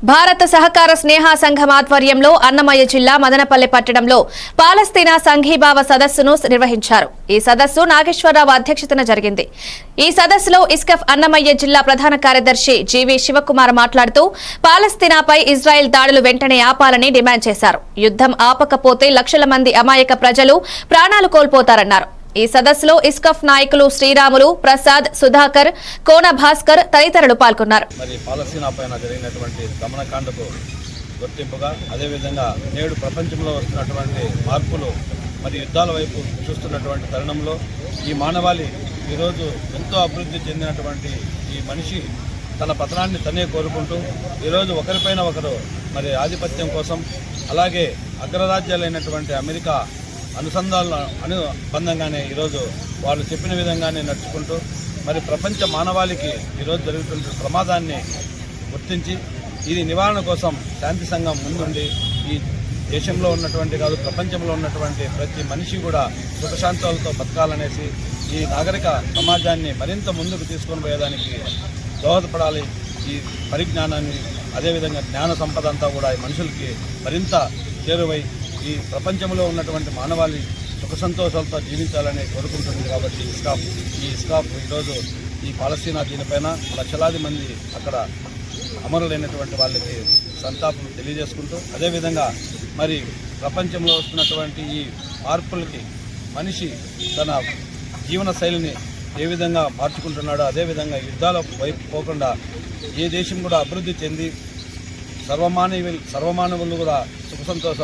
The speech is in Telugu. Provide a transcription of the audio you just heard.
భారత సహకార స్నేహ సంఘం ఆధ్వర్యంలో అన్నమయ్య జిల్లా మదనపల్లె పట్టణంలో పాలస్తీనా సంఘీభావ సదస్సును నిర్వహించారు. ఈ సదస్సు నాగేశ్వరరావు అధ్యక్షతన జరిగింది. ఈ సదస్సులో ఇస్కఫ్ అన్నమయ్య జిల్లా ప్రధాన కార్యదర్శి జీవి శివకుమార్ మాట్లాడుతూ పాలస్తీనాపై ఇజ్రాయెల్ దాడులు వెంటనే ఆపాలని డిమాండ్ చేశారు. యుద్ధం ఆపకపోతే లక్షల మంది అమాయక ప్రజలు ప్రాణాలు కోల్పోతారన్నారు. ఈ సదస్సులో ఇస్కఫ్ నాయకులు శ్రీరాములు, ప్రసాద్, సుధాకర్, కోన భాస్కర్ తదితరులు పాల్గొన్నారు. మరి పాలస్తీనా పైన జరిగినటువంటి దమనకాండకు గుర్తింపుగా అదేవిధంగా నేడు ప్రపంచంలో వస్తున్నటువంటి మార్పులు మరి యుద్ధాల వైపు చూస్తున్నటువంటి తరుణంలో ఈ మానవాళి ఈరోజు ఎంతో అభివృద్ధి చెందినటువంటి ఈ మనిషి తన పతనాన్ని తనే కోరుకుంటూ ఈరోజు ఒకరిపైన ఒకరు మరి ఆధిపత్యం కోసం అలాగే అగ్రరాజ్యాలైనటువంటి అమెరికా అనుబంధంగానే ఈరోజు వాళ్ళు చెప్పిన విధంగానే నడుచుకుంటూ మరి ప్రపంచ మానవాళికి ఈరోజు జరుగుతున్న ప్రమాదాన్ని గుర్తించి ఇది నివారణ కోసం శాంతి సంఘం ముందుండి ఈ దేశంలో ఉన్నటువంటి కాదు ప్రపంచంలో ఉన్నటువంటి ప్రతి మనిషి కూడా సుఖశాంతాలతో బతకాలనేసి ఈ నాగరిక సమాజాన్ని మరింత ముందుకు తీసుకొని పోయేదానికి దోహదపడాలి. ఈ పరిజ్ఞానాన్ని అదేవిధంగా జ్ఞాన సంపద అంతా కూడా ఈ మనుషులకి మరింత చేరువై ఈ ప్రపంచంలో ఉన్నటువంటి మానవాళి సుఖ సంతోషాలతో జీవించాలని కోరుకుంటుంది. కాబట్టి ఈ ఇస్కాఫ్ ఈరోజు ఈ పాలస్తీనా దీనిపైన లక్షలాది మంది అక్కడ అమరులైనటువంటి వాళ్ళకి సంతాపం తెలియజేసుకుంటూ అదేవిధంగా మరి ప్రపంచంలో వస్తున్నటువంటి ఈ మార్పులకి మనిషి తన జీవన శైలిని ఏ విధంగా మార్చుకుంటున్నాడో అదేవిధంగా యుద్ధాల వైపు పోకుండా ఏ దేశం కూడా అభివృద్ధి చెంది సర్వమానవులు కూడా సుఖ సంతోషాలు